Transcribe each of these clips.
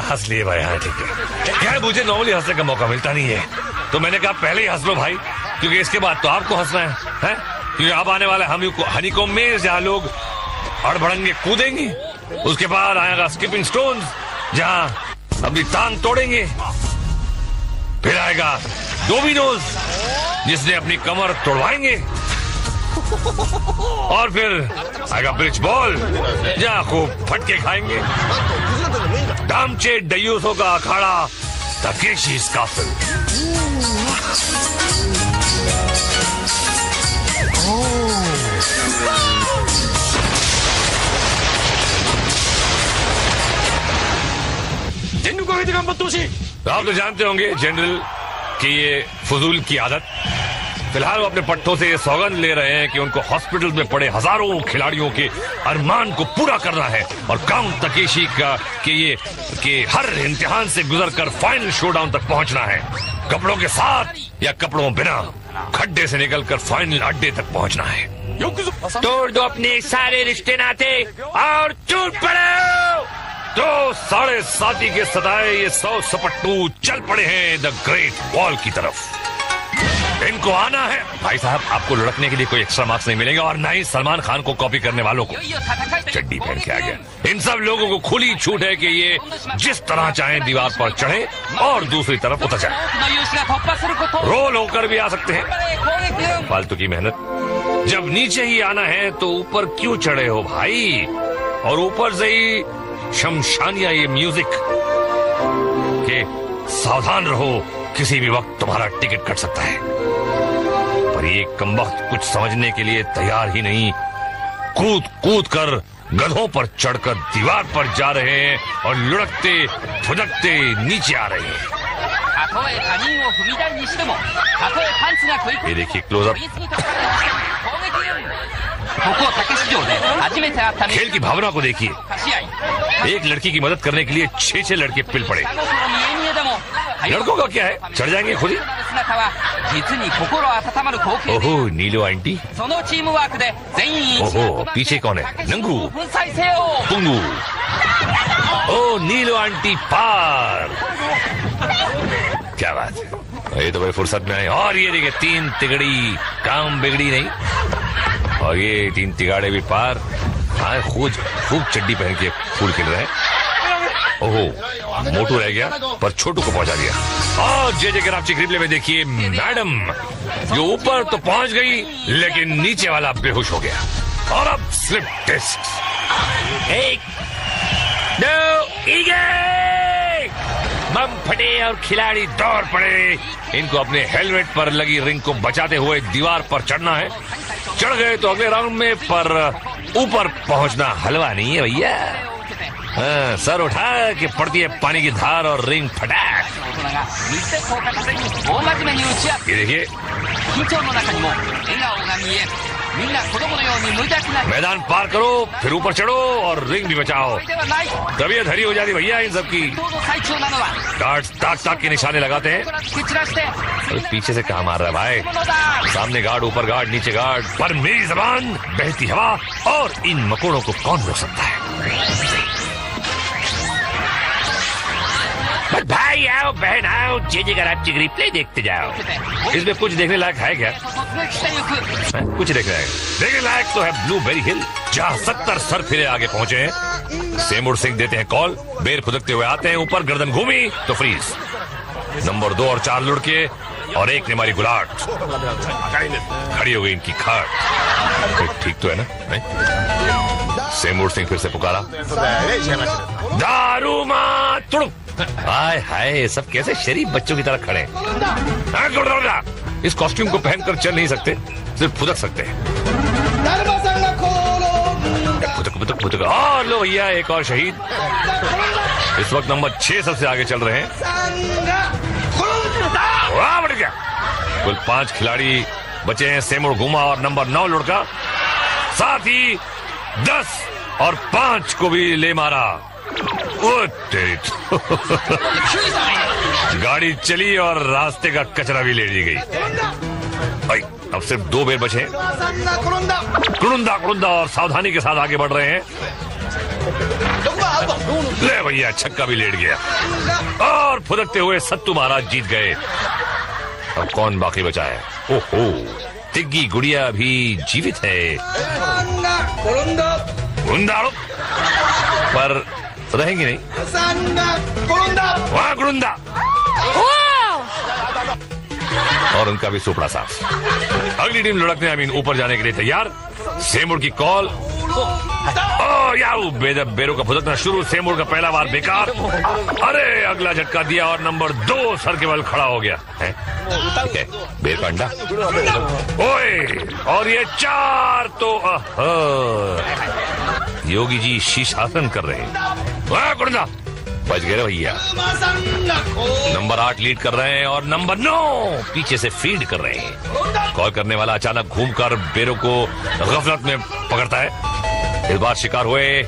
हंस लिए भाई। हाँ ठीक है। यार मुझे नॉर्मली हंसने का मौका मिलता नहीं है, तो मैंने कहा पहले ही हंस लो भाई, क्योंकि इसके बाद तो आपको हंसना है? क्योंकि अब आने वाला हनीकॉम में जहाँ लोग अड़भड़ंगे कूदेंगे, उसके बाद आएगा स्किपिंग स्टोन्स जहाँ अपनी टांग तोड़ेंगे, फिर आएगा डोमिनोज जिसने अपनी कमर तोड़वाएंगे, और फिर आएगा ब्रिज बॉल जहाँ खूब फटके खाएंगे। दामचे डयूसों का अखाड़ा तकेशी's काफिल। आप तो जानते होंगे जनरल कि ये फजूल की आदत। फिलहाल वो अपने पट्टों से ये सौगंध ले रहे हैं कि उनको हॉस्पिटल में पड़े हजारों खिलाड़ियों के अरमान को पूरा करना है और काउंट तकेशी का कि हर इम्तिहान से गुजरकर फाइनल शोडाउन तक पहुंचना है, कपड़ों के साथ या कपड़ों बिना, खड्डे से निकलकर फाइनल अड्डे तक पहुंचना है। तोड़ दो अपने सारे रिश्ते नाते और टूट पड़ो। तो 7.5 के सताए ये 100 सपट्टू चल पड़े हैं द ग्रेट वॉल की तरफ। इनको आना है। भाई साहब, आपको लुढ़कने के लिए कोई एक्स्ट्रा मार्क्स नहीं मिलेगा, और ना ही सलमान खान को कॉपी करने वालों को। चड्डी पहन के आ गया। इन सब लोगों को खुली छूट है कि ये जिस तरह चाहे दीवार पर चढ़े और दूसरी तरफ उतर जाए। रोल होकर भी आ सकते हैं। फालतू की मेहनत। जब नीचे ही आना है तो ऊपर क्यों चढ़े हो भाई? और ऊपर से ही शमशानिया ये म्यूजिक के सावधान रहो, किसी भी वक्त तुम्हारा टिकट कट सकता है। पर ये कमबख्त कुछ समझने के लिए तैयार ही नहीं। कूद कूद कर गधों पर चढ़कर दीवार पर जा रहे हैं और लुढ़कते फुदकते नीचे आ रहे हैं। ये देखिए क्लोजअप। खेल की भावना को देखिए। एक लड़की की मदद करने के लिए 6 लड़के पिल पड़े। लड़कों का क्या है, चढ़ जाएंगे खुद ही। ओहो नीलो आंटी। ओहो पीछे कौन है? नंगू पुंगू। ओ नीलो आंटी पार। क्या बात है, ये तो भाई फुर्सत में आए। और ये देखिए 3 तिगड़ी, काम बिगड़ी नहीं। और ये 3 तिगाड़े भी पार। हाँ खूब चड्डी पहन के फूल खिल रहे हैं। ओहो मोटू रह गया पर छोटू को पहुंचा दिया। और जे ग्राफ रिप्ले में देखिए मैडम जो ऊपर तो पहुंच गई लेकिन नीचे वाला बेहोश हो गया। और अब स्लिप टेस्ट। 1 2 बम फटे और खिलाड़ी दौड़ पड़े। इनको अपने हेलमेट पर लगी रिंग को बचाते हुए दीवार पर चढ़ना है। चढ़ गए तो अगले राउंड में, पर ऊपर पहुंचना हलवा नहीं है भैया। सर उठा के पड़ती है पानी की धार और रिंग फटाक। ये देखिए मैदान पार करो फिर ऊपर चढ़ो और रिंग भी बचाओ। तबीयत हरी हो जाती भैया इन सबकी। गार्ड्स ताक के निशाने लगाते हैं। अरे पीछे से कहाँ मार रहा है भाई? सामने गार्ड, ऊपर गार्ड, नीचे गार्ड। पर मेरी जबान, बहती हवा और इन मकोड़ों को कौन रोक सकता है? भाई आओ बहन आओ, जे ग्राफ रिप्ले देखते जाओ। इसमें कुछ देखने लायक है क्या? कुछ देखने लायक तो है ब्लूबेरी हिल, जहाँ 70 सर फिरे आगे पहुंचे हैं। सेमूर सिंह देते हैं कॉल, बेर फुदकते हुए आते हैं ऊपर, गर्दन घूमी तो फ्रीज। नंबर 2 और 4 लुढ़के और 1 ने मारी गुलाट। खड़ी हो गई इनकी खाट। ठीक तो है ना? सेमूर सिंह फिर से पुकारा, दारू मां तुड़ुक। हाय हाय, सब कैसे शरीफ बच्चों की तरह खड़े हैं। इस कॉस्ट्यूम को पहनकर चल नहीं सकते, सिर्फ फुदक सकते हैं। फुदक। और लो भैया एक और शहीद। इस वक्त नंबर 6 सबसे आगे चल रहे हैं। कुल 5 खिलाड़ी बचे हैं। सेमुर घुमा और नंबर 9 लुढ़का, साथ ही 10 और 5 को भी ले मारा। ओ तेरी तो। गाड़ी चली और रास्ते का कचरा भी ले ली गई। अब सिर्फ 2 बेर बचे। कुरुंदा और सावधानी के साथ आगे बढ़ रहे हैं। ले भैया, छक्का भी लेट गया और फुदकते हुए सत्तू महाराज जीत गए। अब कौन बाकी बचा है? ओहो, टिग्गी गुड़िया भी जीवित है, पर रहेंगी नहीं। वहां गुरुंदा और उनका भी सुपड़ा साफ। अगली टीम लुढ़कने ऊपर जाने के लिए तैयार। सेमुर की कॉल। बेरों का फुदकना शुरू। सेमुर का पहला बार बेकार। अरे अगला झटका दिया और नंबर 2 सर के बल खड़ा हो गया है। ठीक है, बेर का अंडा। ओए, और ये 4 तो योगी जी शीर्षासन कर रहे हैं। वाह गुरुंदा, बच गए भैया। नंबर 8 लीड कर रहे हैं और नंबर 9 पीछे से फीड कर रहे हैं। कॉल करने वाला अचानक घूमकर बेरों को गफलत में पकड़ता है। इस बार शिकार हुए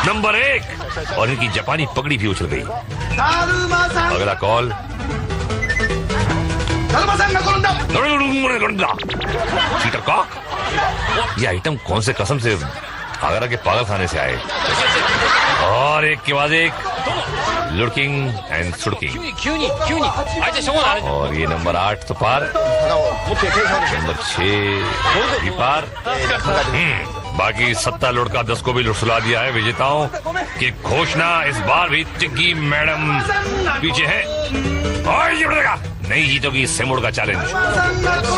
नंबर 1 और इनकी जापानी पगड़ी भी उछल गई। अगला कॉल। चीटर कॉक, ये आइटम कौन से कसम से आगरा के पागल खाने से आए। और एक के बाद एक लुड़किंग एंड सुड़किंग। और ये नंबर 8 तो पार, नंबर 6 भी पार। बाकी 7 लुड़का 10 को भी लुटसुला दिया है। विजेताओं की घोषणा इस बार भी टिग्गी मैडम पीछे है। और ये बढ़ेगा, नहीं जीतोगी सेमुर का चैलेंज।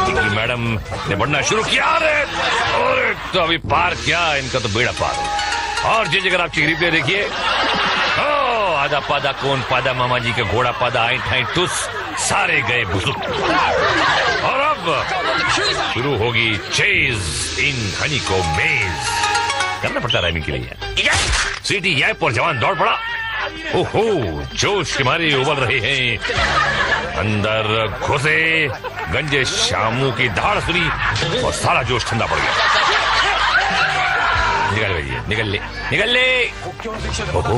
टिग्गी मैडम ने बढ़ना शुरू किया। और तो अभी पार क्या, इनका तो बेड़ा पार। और जिस जगह आप चिगरी पे देखिए, आधा पादा कौन पादा मामा जी का घोड़ा पादा आई ठाई टुस, सारे गए बुजुर्ग। और अब शुरू होगी चेज इन हनी को मेज। करना पड़ता राइमिंग के लिए। सीटी यह पर जवान दौड़ पड़ा। ओहो, जोश के मारे उबल रहे हैं। अंदर घुसे, गंजे शामू की धाड़ सुनी और सारा जोश ठंडा पड़ गया। निकल भैया, निकल ले। ओहो,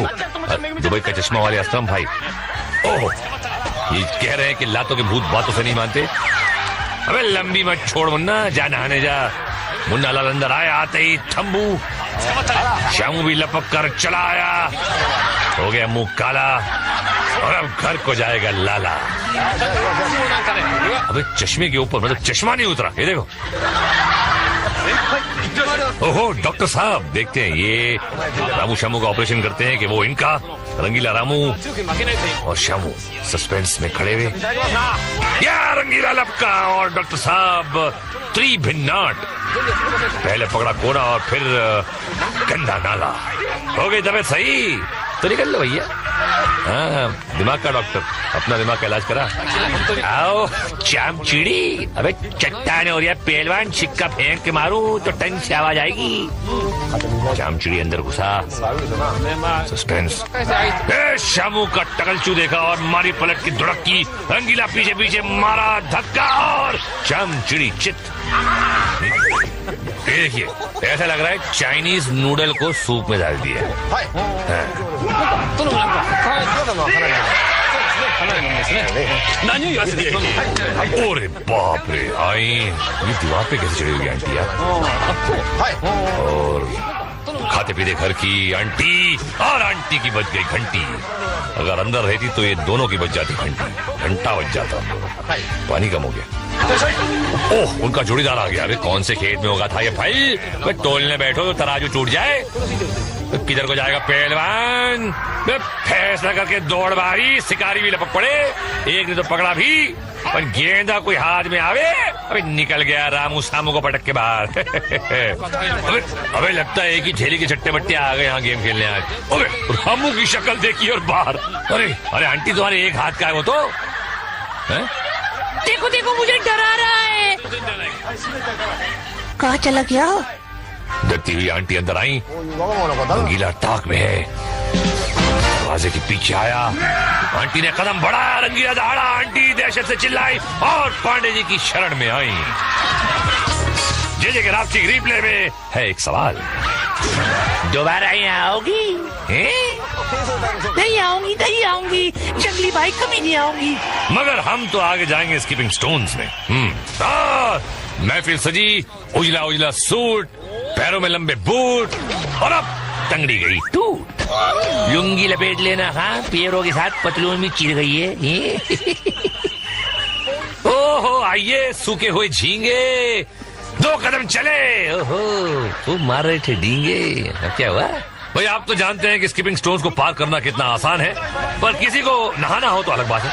दुबई का चश्मा वाले असलम भाई। ओहो, ये कह रहे हैं कि लातों के भूत बातों से नहीं मानते। अबे लंबी मत छोड़ मुन्ना, जा नहाने जा। मुन्ना लाल अंदर आया, आते ही थम्बू। शामू भी लपक कर चला आया, हो गया मुंह काला और अब घर को जाएगा लाला। अबे चश्मे के ऊपर मतलब चश्मा नहीं उतरा, ये देखो। ओहो डॉक्टर साहब, देखते हैं ये रामू शामू का ऑपरेशन करते हैं कि वो इनका। रंगीला रामू और शामू सस्पेंस में खड़े हुए। या रंगीला लपका और डॉक्टर साहब त्रिभिन्नाट। पहले पकड़ा कोना और फिर गंदा नाला। हो गई तबीयत सही तो निकल लो भैया। हाँ, दिमाग का डॉक्टर, अपना दिमाग का इलाज करा। आओ चाम चिड़ी। अबे चट्टान और पहलवान, सिक्का फेंक के मारू तो टन से आवाज आएगी। चाम चिड़ी अंदर घुसा। सस्पेंस। शामू का टकलचू देखा और मारी पलट की धुड़क की। रंगीला पीछे पीछे मारा धक्का और चाम चिड़ी चित। देखिए, ऐसा लग रहा है चाइनीज नूडल को सूप में डाल दिया। अरे बाप रे, आई ये दीवार पे कैसे चढ़ी हुई आंटी यार। और खाते पीते घर की आंटी, और आंटी की बज गई घंटी। अगर अंदर रहती तो ये दोनों की बज जाती घंटी, घंटा बज जाता। पानी कम हो गया। ओह, उनका जोड़ीदार आ गया। अरे कौन से खेत में होगा था ये भाई? तोलने बैठो तो तराजू टूट जाए। किधर को जाएगा पहलवान? फैसला करके दौड़ मारी, शिकारी भी लपक पड़े। एक ने तो पकड़ा भी, पर गेंदा कोई हाथ में आवे, अबे निकल गया रामू सामू को पटक के बाहर। अबे लगता है कि झेली के छट्टे बट्टे आ गए यहाँ गेम खेलने आज। अबे रामू की शक्ल देखी और बाहर। अरे आंटी तुम्हारे एक हाथ का है वो तो है? देखो देखो, मुझे डरा रहा है। कहाँ चला गया? डरती हुई आंटी अंदर आई। रंगीला ताक में है। दरवाजे के पीछे आया। आंटी ने कदम बढ़ाया, रंगीला दहाड़ा आंटी दहशत से चिल्लाई और पांडे जी की शरण में आई। जे के रापची रिप्ले में है एक सवाल, दोबारा यहाँ आओगी? नहीं आऊंगी, नहीं आऊंगी, जंगली भाई कभी नहीं आऊंगी। मगर हम तो आगे जाएंगे स्कीपिंग स्टोन्स में। महफिल सजी, उजला उजला सूट, पैरों में लंबे बूट और अब टंगड़ी गई टूट। लुंगी लपेट लेना, हाँ, पैरों के साथ पतलून भी चिर गई है। ओहो, आइए सूखे हुए झींगे, 2 कदम चले। ओहो, खूब मार रहे थे डींगे। अब क्या हुआ? भाई आप तो जानते हैं कि स्कीपिंग स्टोन्स को पार करना कितना आसान है, पर किसी को नहाना हो तो अलग बात है।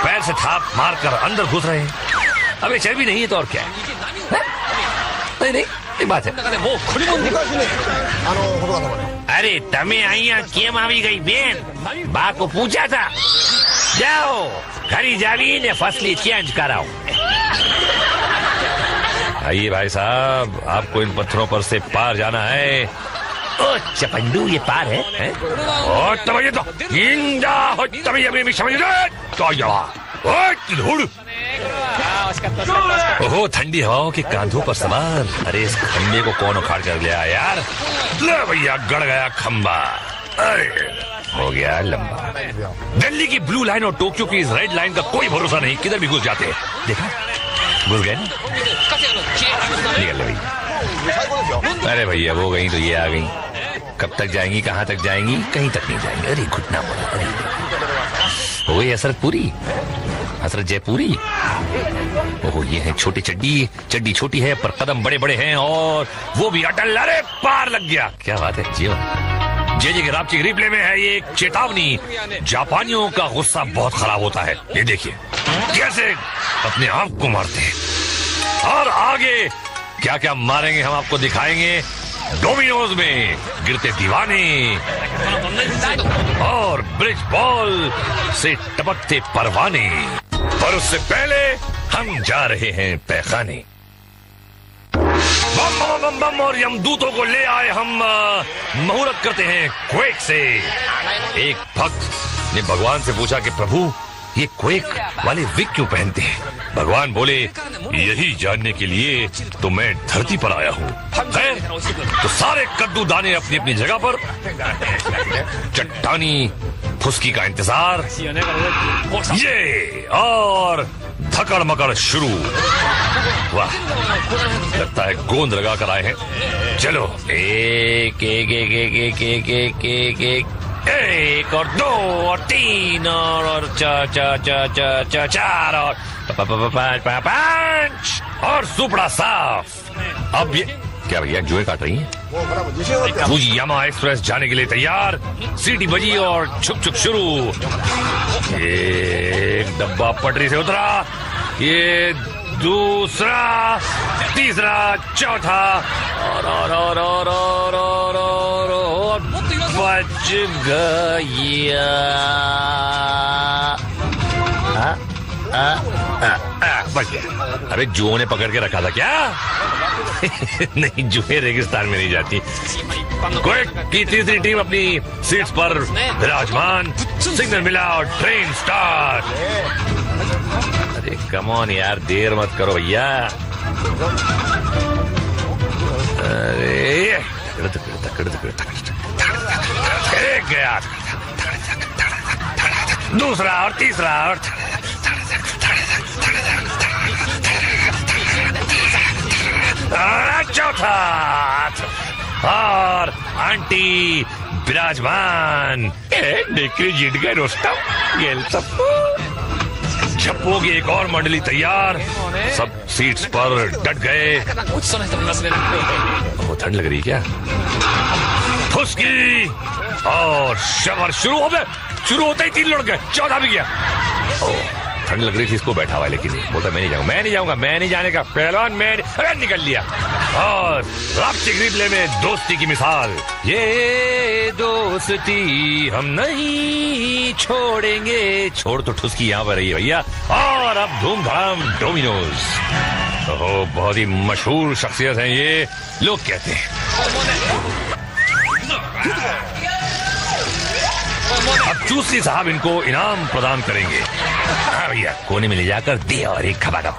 पैर से थाप मारकर अंदर घुस रहे हैं। अबे चर्बी नहीं है तो और क्या है? नहीं नहीं, एक बात है। अरे तमे आइया केम आवी गई बेन? बा को पूछा था, जाओ घरी जावी ने फसली चेंज कराओ। आइए भाई साहब, आपको इन पत्थरों पर से पार जाना है। ओ चपंडू, ये पार है? और तब तो इंजा हो, तब ये भी समझ रहे तो धूड़। ओहो, ठंडी हवाओं के कांधों पर सवार। अरे इस खंबे को कौन उखाड़ कर लिया यार? ले भैया, गड़ गया खंबा। अरे हो गया लंबा। दिल्ली की ब्लू लाइन और टोक्यो की इस रेड लाइन का कोई भरोसा नहीं, किधर भी घुस जाते हैं। देखा, घुस गए ना, निकल भैया। अरे भैया वो गई तो ये आ गई। कब तक जाएंगी, कहाँ तक जाएंगी? कहीं तक नहीं जाएंगी। अरे घुटना पड़ा। अरे हो गई हसरत पूरी, हसरत जयपुरी। ओहो, ये है छोटी चड्डी, चड्डी छोटी है पर कदम बड़े बड़े हैं और वो भी अटल। अरे पार लग गया, क्या बात है जीवन। जे के रापची रिप्ले में है ये एक चेतावनी। जापानियों का गुस्सा बहुत खराब होता है। ये देखिए कैसे अपने आप को मारते हैं और आगे क्या क्या मारेंगे हम आपको दिखाएंगे। डोमिनोज में गिरते दीवाने और ब्रिज बॉल से टपकते परवाने। पर उससे पहले हम जा रहे हैं पैखाने। बम बम बम बम और यमदूतों को ले आए हम। मुहूर्त करते हैं क्वेक से। एक भक्त ने भगवान से पूछा कि प्रभु ये क्वेक वाले विग क्यों पहनते हैं? भगवान बोले यही जानने के लिए तो मैं धरती पर आया हूँ। तो सारे कद्दू दाने अपनी अपनी जगह पर, चट्टानी फुसकी का इंतजार, ये और धकड़ मकड़ शुरू। वाह, लगता है गोंद लगा कर आए हैं। चलो एक एक एक एक एक एक एक एक एक एक और 2 और 3 और 4 और 5 और सुपड़ा साफ। अब ये क्या भैया जुए काट रही हैं? फुजियामा एक्सप्रेस जाने के लिए तैयार। सीटी बजी और छुक छुक शुरू। एक डब्बा पटरी से उतरा, ये दूसरा, तीसरा, चौथा और बच गया। बच गया। अरे जुओं ने पकड़ के रखा था क्या? नहीं, जुए रेगिस्तान में नहीं जाती। क्वेक की तीसरी टीम अपनी सीट्स पर विराजमान। सिग्नल मिला और ट्रेन स्टार्ट। अरे कम ऑन यार, देर मत करो भैया। अरे एक गया, दूसरा और तीसरा और चौथा और आंटी विराजमान। डिक्री जीत गए रोस्टम। ये सब झप्पो की एक और मंडली तैयार। सब सीट्स पर डट गए। वो ठंड लग रही क्या? फुसकी और शवर शुरू हो गए। शुरू होते ही 3 लड़ गए, 14 भी गया। ठंड लग रही थी इसको, बैठा हुआ लेकिन बोलता मैं नहीं जाऊंगा, मैं नहीं जाऊंगा, मैं नहीं जाने का। पहलवान मैं अरे निकल लिया। और रापची रिप्ले में दोस्ती की मिसाल। ये दोस्ती हम नहीं छोड़ेंगे। छोड़ तो ठुसकी यहाँ पर रही है भैया। और अब धूमधाम डोमिनोज। ओहो, बहुत ही मशहूर शख्सियत है ये, लोग कहते हैं। चूसी साहब इनको इनाम प्रदान करेंगे। हाँ भैया, कोने में ले जाकर दे और एक खबा दो।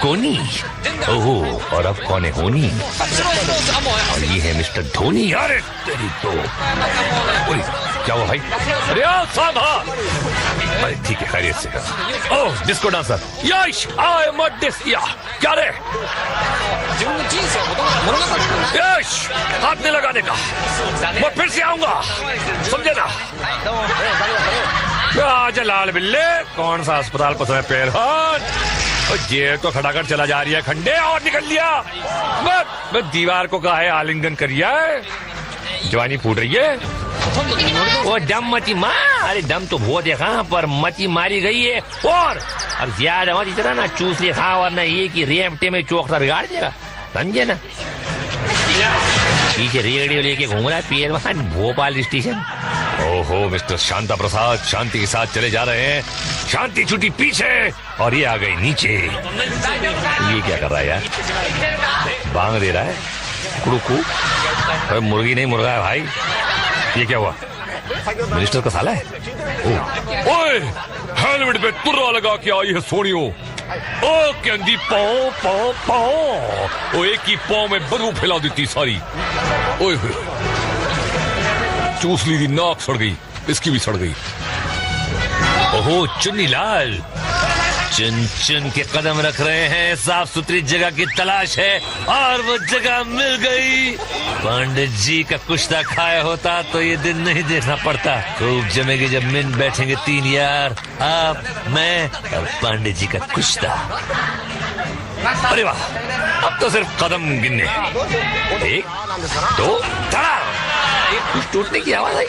कोनी, ओहो, और अब कौन है होनी? और ये है मिस्टर धोनी। अरे तेरी तो, क्या हुआ भाई? अरे साहब, अरे ठीक है, खैरियत से। Oh, disco dancer, Yash, I am a disco. क्या रे यश, हाथ नहीं लगाने का, मैं फिर से आऊंगा, समझे ना? आजा लाल बिल्ले, कौन सा अस्पताल पसंद है पैर? ये तो खड़ाकर चला जा रही है खंडे, और निकल लिया। मैं दीवार को कहा है आलिंगन करिया है, जवानी फूट रही है। वो दम मची माँ, अरे दम तो बहुत देखा पर मची मारी गई है। और अब ज्यादा मत इतना ना चूस ले खा, वरना ये कि रेमटे में चौकसा बिगाड़ देगा, समझे ना? पीछे रेडियो लेके घूम रहा है पहलवान भोपाल स्टेशन। ओहो मिस्टर शांता प्रसाद शांति के साथ चले जा रहे हैं, शांति छुट्टी पीछे और ये आ गई नीचे। ये क्या कर रहा है यार? बांग दे रहा है कुड़ुकू। अरे मुर्गी नहीं मुर्गा है भाई। ये क्या हुआ? मिनिस्टर का साला है? ओए, हेलमेट पे तुर्रा लगा के आई है सोनियो। ओ कहती पाओ पाओ पाओ, एक ही पाओ में बदबू फैला देती सारी। ओए चूस ली थी, नाक सड़ गई, इसकी भी सड़ गई। ओहो चुन्नी लाल, चुन चुन के कदम रख रहे हैं, साफ सुथरी जगह की तलाश है और वो जगह मिल गई। पंडित जी का कुश्ता खाया होता तो ये दिन नहीं देखना पड़ता। खूब जमेगी जब मिल बैठेंगे तीन यार, आप, मैं और पंडित जी का कुश्ता। अरे वाह, अब तो सिर्फ कदम गिनने। एक, दो, धड़ा, कुछ टूटने की आवाज आई।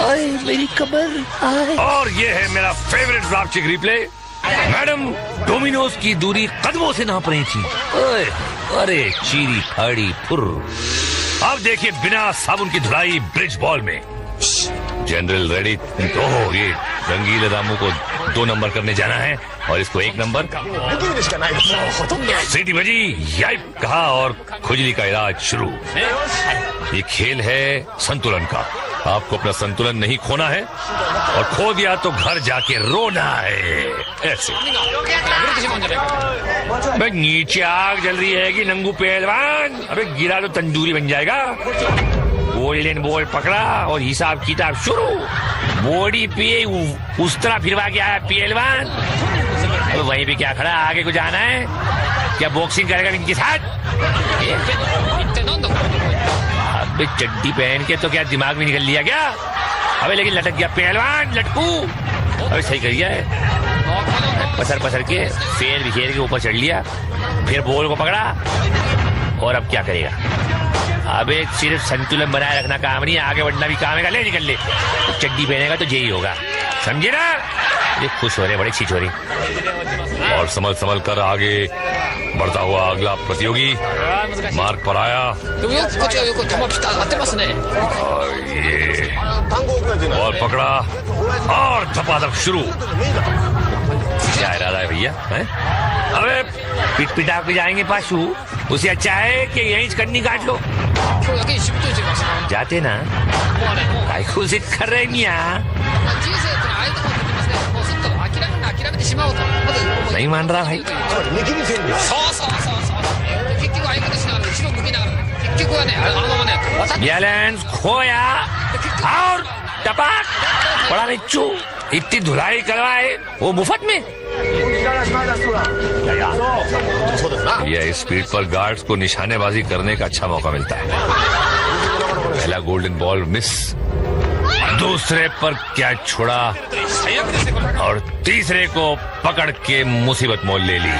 आए मेरी कमर। और ये है मेरा favourite drastic replay. Madam Domino's की दूरी कदमों से नाप रही थी। ओए, अरे चीरी फाड़ी फुर। अब देखिए बिना साबुन की धुलाई ब्रिज बॉल में। General ready. ओह, ये रंगीले रामू को 2 नंबर करने जाना है और इसको 1 नंबर। सीटी बजी, याइप कहा और खुजली का इलाज शुरू। ये खेल है संतुलन का। आपको अपना संतुलन नहीं खोना है और खो दिया तो घर जाके रोना है। ऐसे भाई, नीचे आग जल रही है कि नंगू पहलवान? अबे गिरा तो तंदूरी बन जाएगा। गोल्डन बॉल पकड़ा और हिसाब किताब शुरू। बॉडी पे उस तरह फिरवा के आया पहलवान। तो वहीं पे क्या खड़ा, आगे को जाना है क्या? बॉक्सिंग करेगा इनके साथ? अबे चड्डी पहन के तो क्या दिमाग में निकल लिया क्या? अबे लेकिन लटक गया पहलवान, लटकू। अबे सही कर गया है, पसर पसर के फेर बिखेर के ऊपर चढ़ लिया, फिर बॉल को पकड़ा। और अब क्या करेगा? अबे सिर्फ संतुलन बनाए रखना काम नहीं, आगे बढ़ना भी काम है। ले निकल ले, चड्डी पहनेगा तो यही होगा, समझे ना? ये खुश हो रहे बड़े छिछोरे। और संभल संभल कर आगे बढ़ता हुआ अगला प्रतियोगी मार्ग पर आया। ये बॉल पकड़ा और धपाधप शुरू। क्या इरादा है भैया? अबे पिट पिटा के जाएंगे पाशु, उसे अच्छा है कि यहीं कन्नी काट लो। जाते ना, काय खुशी कर रहे मियां? नहीं मान रहा भाई। बैलेंस खोया और टपाक बड़ा निच्चू। इतनी धुलाई करवाए वो मुफ्त में। यह स्पीड पर गार्ड्स को निशानेबाजी करने का अच्छा मौका मिलता है। पहला गोल्डन बॉल मिस, दूसरे पर कैच छोड़ा और तीसरे को पकड़ के मुसीबत मोल ले ली।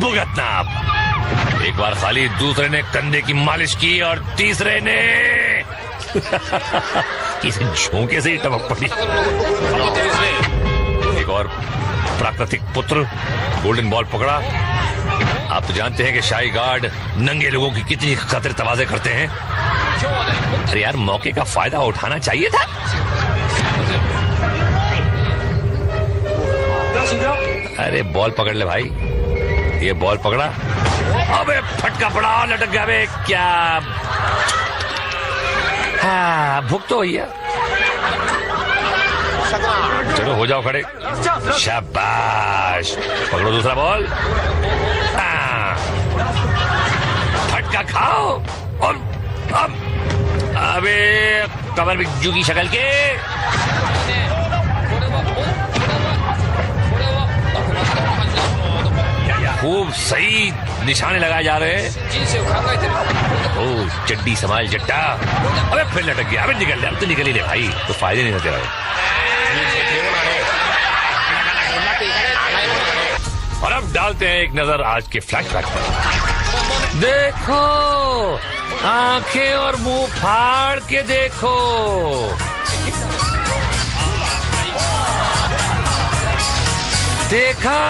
भुगतना अब। एक बार खाली, दूसरे ने कंधे की मालिश की और तीसरे ने किसी झोंके से ही टपक पड़ी। एक और प्राकृतिक पुत्र गोल्डन बॉल पकड़ा। आप तो जानते हैं कि शाही गार्ड नंगे लोगों की कितनी खतरे तवाज़े करते हैं। अरे यार, मौके का फायदा उठाना चाहिए था। अरे बॉल पकड़ ले भाई, ये बॉल पकड़ा। अबे फटका पड़ा, लटक गया। अबे क्या, हाँ भुगतो भैया। चलो हो जाओ खड़े, शाबाश। पकड़ो दूसरा बॉल, फटका खाओ और अब अबे कमर बिज्जू की शक्ल के। खूब सही निशाने लगाए जा रहे हैं। ओ चड्डी संभाल जट्टा। अबे फिर लटक गया। अबे निकल ले, अब तो निकल ही ले भाई, तो फायदे नहीं होते रहे। और अब डालते हैं एक नजर आज के फ्लैशबैक पर। देखो, आंखें और मुंह फाड़ के देखो। देखा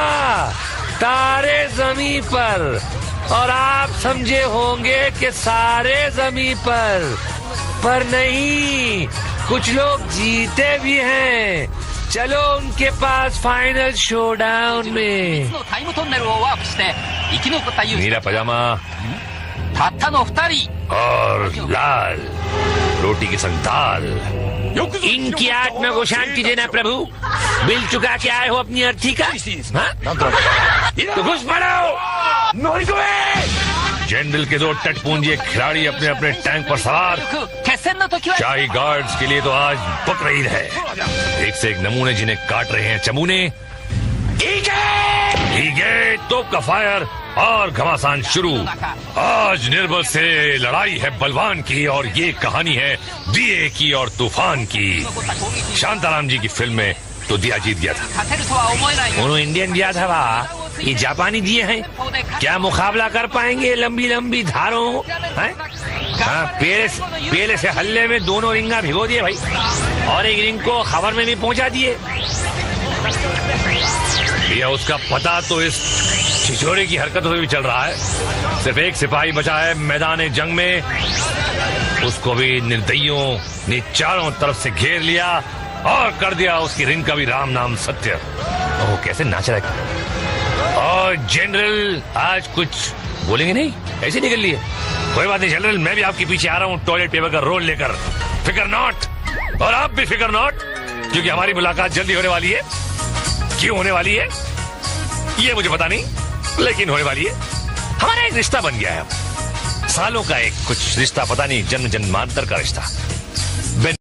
तारे जमीन पर, और आप समझे होंगे कि सारे जमीन पर नहीं, कुछ लोग जीते भी हैं। चलो उनके पास फाइनल शोडाउन में। नीला पजामा और लाल रोटी के संग दाल। इनकी आत्मा को शांति देना प्रभु। बिल चुका के आए हो अपनी अर्थी का, तो घुस पड़ो। जनरल के दो टटपूंजे खिलाड़ी अपने अपने टैंक पर सवार। शाही गार्ड्स के लिए तो आज बकरीद है। एक से एक नमूने जिन्हें काट रहे हैं चमूने। ठीक है, तोप का फायर और घमासान शुरू। आज निर्बल से लड़ाई है बलवान की, और ये कहानी है दिए की और तूफान की। शांताराम जी की फिल्म में तो दिया जीत गया था। उन्होंने इंडियन दिया था, वाह। ये जापानी दिए हैं, क्या मुकाबला कर पाएंगे लंबी लंबी धारों? हाँ, पेले से हल्ले में दोनों रिंगा भिगो दिए भाई, और एक रिंग को खबर में भी पहुंचा दिए। या उसका पता तो इस छिछोरे की हरकतों से भी चल रहा है। सिर्फ एक सिपाही बचा है मैदान जंग में, उसको भी निर्दयियों ने चारों तरफ से घेर लिया और कर दिया उसकी रिंग का भी राम नाम सत्य। ओह, कैसे नाच रहा है। और जनरल आज कुछ बोलेंगे नहीं, ऐसे निकल लिए। कोई बात नहीं जनरल, मैं भी आपके पीछे आ रहा हूँ टॉयलेट पेपर का रोल लेकर। फिकर नॉट, और आप भी फिकर नॉट, क्योंकि हमारी मुलाकात जल्दी होने वाली है। क्यों होने वाली है ये मुझे पता नहीं, लेकिन होने वाली है। हमारा एक रिश्ता बन गया है, सालों का एक कुछ रिश्ता, पता नहीं जन्म जन्मांतर का रिश्ता।